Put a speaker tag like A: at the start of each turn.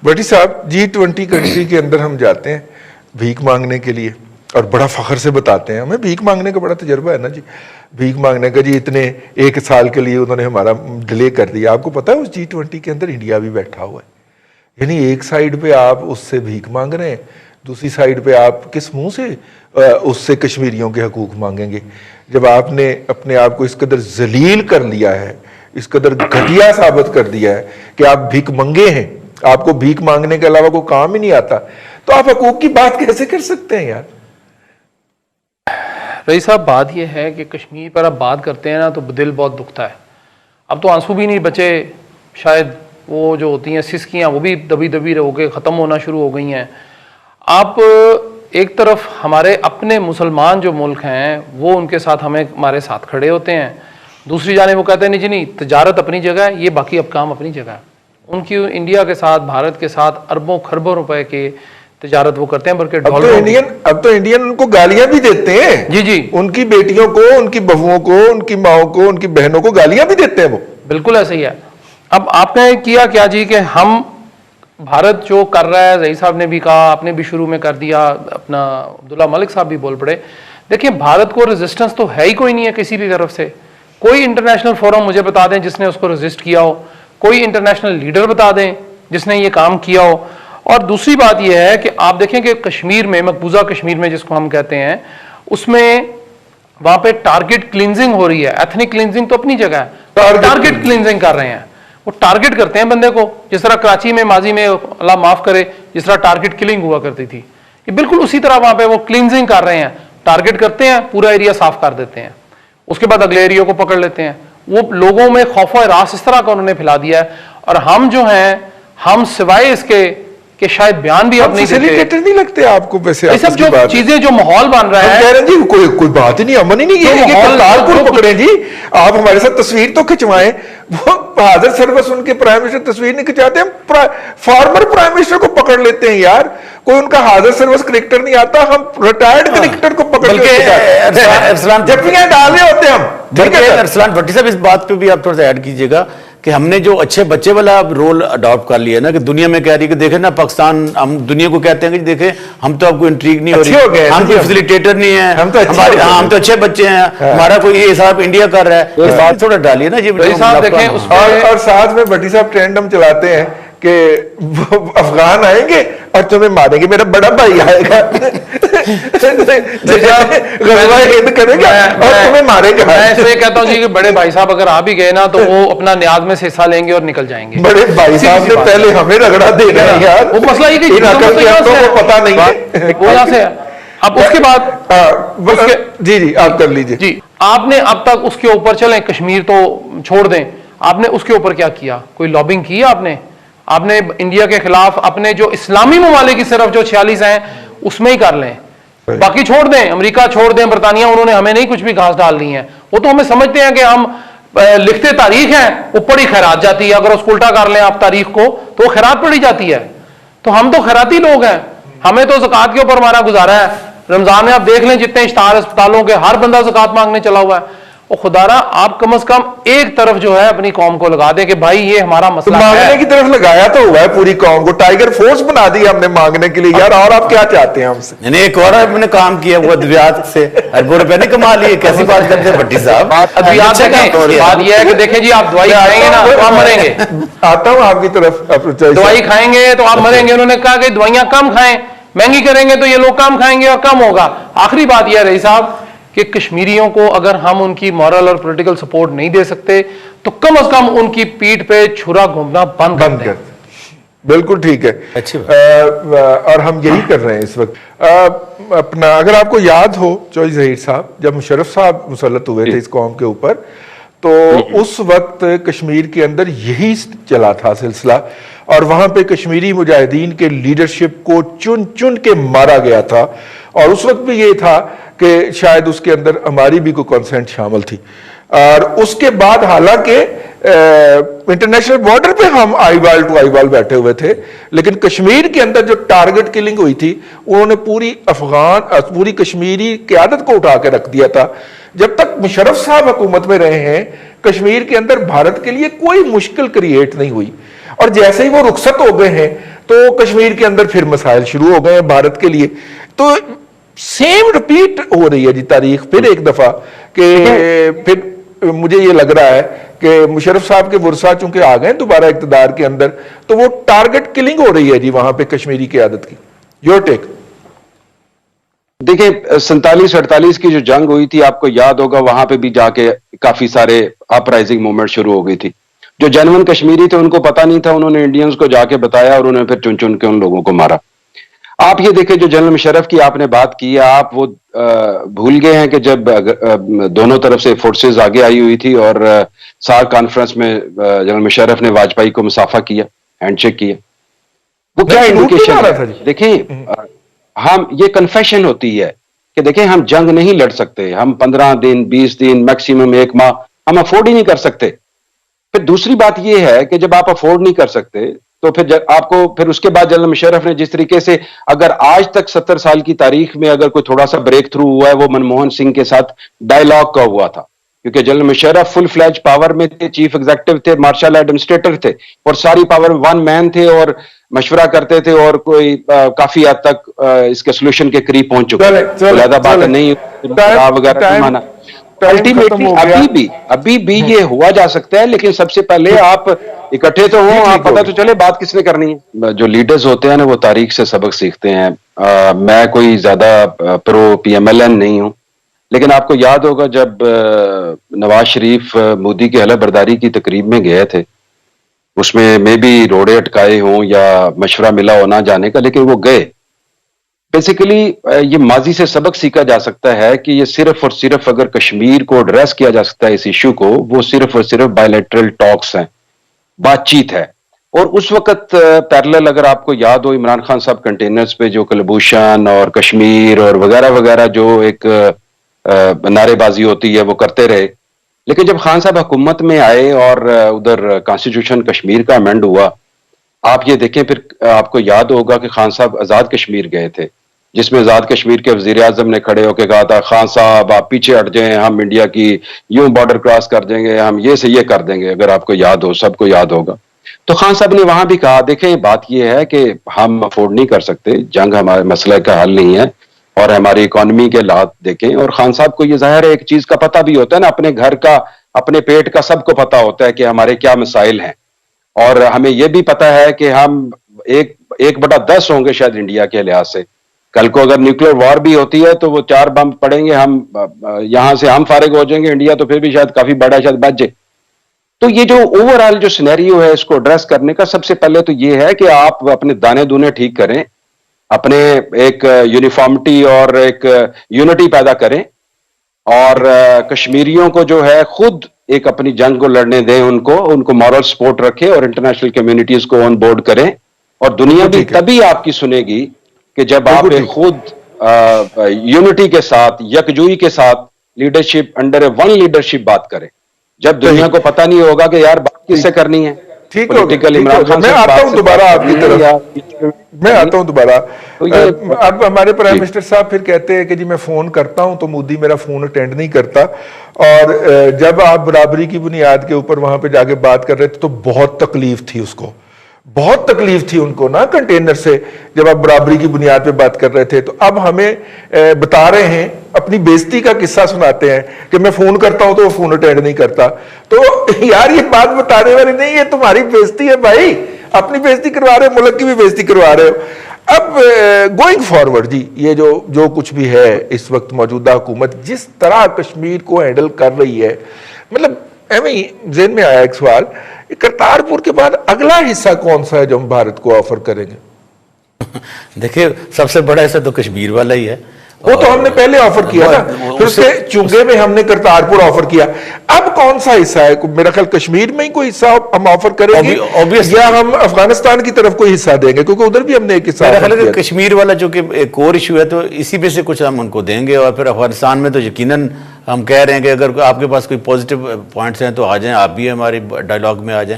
A: भट्टी साहब, G20 country के अंदर हम जाते हैं भीख मांगने के लिए और बड़ा फख्र से बताते हैं हमें भीख मांगने का बड़ा तजर्बा है ना जी, भीख मांगने का जी इतने 1 साल के लिए उन्होंने हमारा डिले कर दिया। आपको पता है उस G20 के अंदर इंडिया भी बैठा हुआ है, यानी एक साइड पे आप उससे भीख मांग रहे हैं, दूसरी साइड पे आप किस मुंह से उससे कश्मीरियों के हकूक मांगेंगे, जब आपने अपने आप को इस कदर जलील कर लिया है, इस कदर घटिया साबित कर दिया है कि आप भीख मंगे हैं, आपको भीख मांगने के अलावा कोई काम ही नहीं आता, तो आप हकूक की बात कैसे कर सकते हैं यार?
B: रईस साहब, बात यह है कि कश्मीर पर अब बात करते हैं ना तो दिल बहुत दुखता है। अब तो आंसू भी नहीं बचे, शायद वो जो होती हैं सिसकियाँ वो भी दबी दबी होकर ख़त्म होना शुरू हो गई हैं। आप एक तरफ हमारे अपने मुसलमान जो मुल्क हैं वो उनके साथ हमारे साथ खड़े होते हैं, दूसरी जाने वो कहते हैं नहीं जी नहीं, तजारत अपनी जगह है, ये बाकी अब काम अपनी जगह है। उनकी इंडिया के साथ, भारत के साथ अरबों खरबों रुपए के तजारत वो करते हैं, बल्कि
A: अब तो इंडियन उनको गालियां भी देते हैं।
B: जी जी,
A: उनकी बेटियों को, उनकी बहुओं को, उनकी माओ को, उनकी बहनों को गालियां भी देते हैं वो।
B: बिल्कुल ऐसे ही है। अब आपने किया क्या जी कि हम भारत जो कर रहा है, रईस साहब ने भी कहा, आपने भी शुरू में कर दिया, अपना अब्दुल्ला मलिक साहब भी बोल पड़े। देखिए, भारत को रेजिस्टेंस तो है ही कोई नहीं है किसी भी तरफ से। कोई इंटरनेशनल फोरम मुझे बता दें जिसने उसको रेजिस्ट किया हो, कोई इंटरनेशनल लीडर बता दें जिसने ये काम किया हो। और दूसरी बात यह है कि आप देखें कि कश्मीर में, मकबूजा कश्मीर में जिसको हम कहते हैं, उसमें वहां पे टारगेट क्लींजिंग हो रही है। एथनिक क्लींजिंग तो अपनी जगह है, टारगेट क्लींजिंग कर रहे हैं, वो टारगेट करते हैं बंदे को, जिस तरह कराची में माजी में अल्लाह माफ करे जिस तरह टारगेट किलिंग हुआ करती थी, ये बिल्कुल उसी तरह वहां पे वो क्लींजिंग कर रहे हैं। टारगेट करते हैं, पूरा एरिया साफ कर देते हैं, उसके बाद अगले एरिया को पकड़ लेते हैं। वो लोगों में खौफ और रास इस तरह का उन्होंने फैला दिया है। और हम जो हैं, हम सिवाय इसके कि शायद बयान भी आप नहीं
A: फैसिलिटेटर नहीं लगते आपको? वैसे
B: सब जो चीजें, जो माहौल बन रहा है,
A: कह रहे हैं जी कोई बात ही नहीं, अमन ही नहीं, ये पकड़े जी, आप हमारे साथ तस्वीर तो खिंचवाएं। वो हाजिर सर्वस उनके प्राइम मिनिस्टर तस्वीर नहीं खिंचाते, हम फॉर्मर प्राइम मिनिस्टर को पकड़ लेते हैं यार। कोई उनका हाजिर सर्वस क्रिकेटर नहीं आता, हम रिटायर्ड क्रिकेटर को पकड़ के जफ्फियां डाल रहे होते हैं हम।
C: अरसलान भट्टी साहब, इस बात पे भी आप थोड़ा सा ऐड कीजिएगा कि हमने जो अच्छे बच्चे वाला रोल अडॉप्ट कर लिया ना, कि दुनिया में कह रही है कि देखे ना पाकिस्तान, हम दुनिया को कहते हैं कि देखे हम तो आपको इंट्रीग नहीं हो रही, हम कोई फैसिलिटेटर नहीं है, हम तो अच्छे बच्चे हैं, हमारा कोई ये हिसाब इंडिया कर रहा है। इस बात थोड़ा डालिए ना जी
B: साहब, देखें।
A: और साथ में भट्टी साहब ट्रेंड हम चलाते हैं कि अफगान आएंगे और तुम्हें मारेंगे, मेरा बड़ा भाई आएगा करेगा और तुम्हें मारेगा।
B: मैं इसलिए कहता हूँ जी कि बड़े भाई साहब अगर आ भी गए ना तो वो अपना न्याज में से हिस्सा लेंगे और निकल जाएंगे।
A: बड़े भाई साहब ने पहले हमें रगड़ा देना है यार,
B: वो मसला ये कि
A: पता नहीं है
B: वो यहाँ से। अब उसके बाद
A: जी आप कर लीजिए
B: जी। आपने अब तक उसके ऊपर, चलें कश्मीर तो छोड़ दें, आपने उसके ऊपर क्या किया? कोई लॉबिंग की आपने इंडिया के खिलाफ? अपने जो इस्लामी ममालिक की सिर्फ जो 46 हैं उसमें ही कर लें, बाकी छोड़ दें, अमेरिका छोड़ दें, बरतानिया, उन्होंने हमें नहीं कुछ भी घास डालनी है। वो तो हमें समझते हैं कि हम लिखते तारीख हैं, ऊपर ही खैरात जाती है। अगर उसको उल्टा कर लें आप तारीख को तो वो खैरात पड़ी जाती है। तो हम तो खैराती लोग हैं, हमें तो ज़कात के ऊपर हमारा गुजारा है। रमजान में आप देख लें जितने इश्तार अस्पतालों के, हर बंदा ज़कात मांगने चला हुआ है। और खुदारा आप कम से कम एक तरफ जो है अपनी कौम को लगा दें कि भाई ये हमारा मसला है।
A: मांगने की तरफ लगाया तो हुआ है पूरी कौम को, टाइगर फोर्स बना दी हमने मांगने के लिए यार। और आप क्या चाहते हैं हमसे?
C: नहीं, एक और हमने काम किया, वो अद्वियात से अरबों रुपए नहीं कमा लिए। कैसी बात करते हैं भट्टी साहब?
B: अद्वियात से बात यह है कि देखें जी, आप दवाई खाएंगे ना तो आप मरेंगे।
A: आता हूं आपकी तरफ।
B: दवाई खाएंगे तो आप मरेंगे। उन्होंने कहा कि दवाइयां कम खाएं, महंगी करेंगे तो ये लोग कम खाएंगे और कम होगा। आखिरी बात यह रही साहब कि कश्मीरियों को अगर हम उनकी मॉरल और पॉलिटिकल सपोर्ट नहीं दे सकते तो कम से कम उनकी पीठ पे छुरा घूमना बंद कर दें।
A: बिल्कुल ठीक है,
C: अच्छी
A: और हम यही कर रहे हैं इस वक्त। अपना अगर आपको याद हो चौधरी ज़हीर साहब, जब मुशर्रफ साहब मुसल्लत हुए थे इस कौम के ऊपर, तो उस वक्त कश्मीर के अंदर यही चला था सिलसिला, और वहां पे कश्मीरी मुजाहिदीन के लीडरशिप को चुन चुन के मारा गया था। और उस वक्त भी ये था कि शायद उसके अंदर हमारी भी कोई कंसेंट शामिल थी। और उसके बाद हालांकि इंटरनेशनल बॉर्डर पे हम आईवाल टू आईवाल बैठे हुए थे, लेकिन कश्मीर के अंदर जो टारगेट किलिंग हुई थी, उन्होंने पूरी कश्मीरी क़यादत को उठा के रख दिया था। जब तक मुशर्रफ साहब हुकूमत में रहे हैं, कश्मीर के अंदर भारत के लिए कोई मुश्किल क्रिएट नहीं हुई। और जैसे ही वो रुखसत हो गए हैं तो कश्मीर के अंदर फिर मसाइल शुरू हो गए हैं भारत के लिए। तो सेम रिपीट हो रही है जी तारीख फिर एक दफा कि फिर मुझे ये लग रहा है कि मुशर्रफ साहब के वर्सा चूंकि आ गए दोबारा इक़्तिदार के अंदर, तो वो टारगेट किलिंग हो रही है जी वहां पे कश्मीरी क़यादत की। Your take.
D: देखिए 47-48 की जो जंग हुई थी, आपको याद होगा, वहां पे भी जाके काफी सारे अपराइजिंग मूवमेंट शुरू हो गई थी। जो जेन्युइन कश्मीरी थे उनको पता नहीं था, उन्होंने इंडियंस को जाके बताया और उन्होंने फिर चुन चुन के उन लोगों को मारा। आप ये देखें, जो जनरल मुशर्रफ की आपने बात की है, आप वो भूल गए हैं कि जब दोनों तरफ से फोर्सेस आगे आई हुई थी और सार्क कॉन्फ्रेंस में जनरल मुशर्रफ ने वाजपेयी को मुसाफा किया, हैंडशेक किया, वो क्या इंडिकेशन है? देखें, हम ये कन्फेशन होती है कि देखें हम जंग नहीं लड़ सकते, हम 15 दिन 20 दिन मैक्सिमम 1 माह हम अफोर्ड ही नहीं कर सकते। फिर दूसरी बात ये है कि जब आप अफोर्ड नहीं कर सकते तो फिर उसके बाद जनरल मुशर्रफ ने जिस तरीके से, अगर आज तक 70 साल की तारीख में अगर कोई थोड़ा सा ब्रेक थ्रू हुआ है वो मनमोहन सिंह के साथ डायलॉग का हुआ था, क्योंकि general Musharraf full fledge power में थे, चीफ एग्जीक्यूटिव थे, मार्शल एडमिनिस्ट्रेटर थे और सारी पावर वन मैन थे और मशवरा करते थे और कोई काफी हद तक इसके सोल्यूशन के करीब पहुंच चुके थे। ज्यादा बात नहीं वगैरह माना। अल्टीमेटली अभी भी ये हुआ जा सकता है, लेकिन सबसे पहले आप इकट्ठे तो हो, आप पता तो चले बात किसने करनी है। जो लीडर्स होते हैं ना वो तारीख से सबक सीखते हैं। मैं कोई ज्यादा प्रो PMLN नहीं हूं, लेकिन आपको याद होगा जब नवाज शरीफ मोदी के हलफ बर्दारी की तकरीब में गए थे, उसमें मे बी रोड़े अटकाए हों या मशवरा मिला हो ना जाने का, लेकिन वो गए। बेसिकली ये माजी से सबक सीखा जा सकता है कि ये सिर्फ और सिर्फ अगर कश्मीर को एड्रेस किया जा सकता है इस इशू को, वो सिर्फ और सिर्फ बायलैटरल टॉक्स हैं, बातचीत है। और उस वक्त पैरेलल अगर आपको याद हो, इमरान खान साहब कंटेनर्स पे जो कुलभूषण और कश्मीर और वगैरह वगैरह जो एक नारेबाजी होती है वो करते रहे, लेकिन जब खान साहब हुकूमत में आए और उधर कॉन्स्टिट्यूशन कश्मीर का अमेंड हुआ, आप ये देखें, फिर आपको याद होगा कि खान साहब आजाद कश्मीर गए थे, जिसमें आजाद कश्मीर के वजीर आजम ने खड़े होकर कहा था, खान साहब आप पीछे हट जाएं, हम इंडिया की यूं बॉर्डर क्रॉस कर देंगे, हम ये से ये कर देंगे, अगर आपको याद हो, सबको याद होगा। तो खान साहब ने वहां भी कहा, देखें बात यह है कि हम अफोर्ड नहीं कर सकते, जंग हमारे मसले का हल नहीं है और हमारी इकोनॉमी के हालात देखें। और खान साहब को ये जाहिर है एक चीज का पता भी होता है ना, अपने घर का, अपने पेट का सबको पता होता है कि हमारे क्या मसाइल हैं, और हमें यह भी पता है कि हम 1/10 होंगे शायद इंडिया के लिहाज से। कल को अगर न्यूक्लियर वॉर भी होती है तो वो 4 बम पड़ेंगे, हम यहां से हम फारिग हो जाएंगे, इंडिया तो फिर भी शायद काफी बड़ा शायद बच जाए। तो ये जो ओवरऑल जो सिनेरियो है इसको एड्रेस करने का सबसे पहले तो ये है कि आप अपने दाने दूने ठीक करें, अपने एक यूनिफॉर्मिटी और एक यूनिटी पैदा करें, और कश्मीरियों को जो है खुद एक अपनी जंग को लड़ने दें, उनको मॉरल सपोर्ट रखें और इंटरनेशनल कम्युनिटीज को ऑन बोर्ड करें। और दुनिया भी तभी आपकी सुनेगी कि जब आप एक खुद यूनिटी के साथ, यकजुई के साथ लीडरशिप अंडर ए वन लीडरशिप बात करें। जब दुनिया को पता नहीं होगा कि यार बात किससे करनी है।
A: ठीक है, मैं आता हूं दोबारा आपकी तरफ, मैं आता हूं दोबारा। अब हमारे प्राइम मिनिस्टर साहब फिर कहते हैं कि जी मैं फोन करता हूं तो मोदी मेरा फोन अटेंड नहीं करता, और जब आप बराबरी की बुनियाद के ऊपर वहां पे जाके बात कर रहे थे तो बहुत तकलीफ थी उसको, बहुत तकलीफ थी उनको ना कंटेनर से, जब आप बराबरी की बुनियाद पे बात कर रहे थे। तो अब हमें बता रहे हैं, अपनी बेइज्जती का किस्सा सुनाते हैं कि मैं फोन करता हूं तो वो फोन अटेंड नहीं करता। तो यार ये बात बताने वाली नहीं, ये तुम्हारी बेइज्जती है भाई, अपनी बेइज्जती करवा रहे हो, मुल्क की भी बेइज्जती करवा रहे हो। अब गोइंग फॉरवर्ड जी, ये जो कुछ भी है इस वक्त मौजूदा हुकूमत जिस तरह कश्मीर को हैंडल कर रही है, मतलब हमें ज़हन में आया एक सवाल, करतारपुर के बाद अगला हिस्सा कौन सा है जो हम भारत को ऑफर करेंगे?
C: देखिए सबसे बड़ा हिस्सा तो कश्मीर वाला ही है,
A: वो तो हमने पहले ऑफर किया ना, फिर उसके चुंगे में हमने करतारपुर ऑफर किया। अब कौन सा हिस्सा है? मेरा ख्याल कश्मीर में ही कोई हिस्सा हम ऑफर करेंगे या हम अफगानिस्तान की तरफ कोई हिस्सा देंगे, क्योंकि उधर भी हमने एक हिस्सा।
C: मेरा ख्याल है कश्मीर वाला जो कि एक कोर इशू है तो इसी में से कुछ हम उनको देंगे, और फिर अफगानिस्तान में तो यकीनन हम कह रहे हैं कि अगर आपके पास कोई पॉजिटिव पॉइंट्स हैं तो आ जाएं, आप भी हमारे डायलॉग में आ जाएं।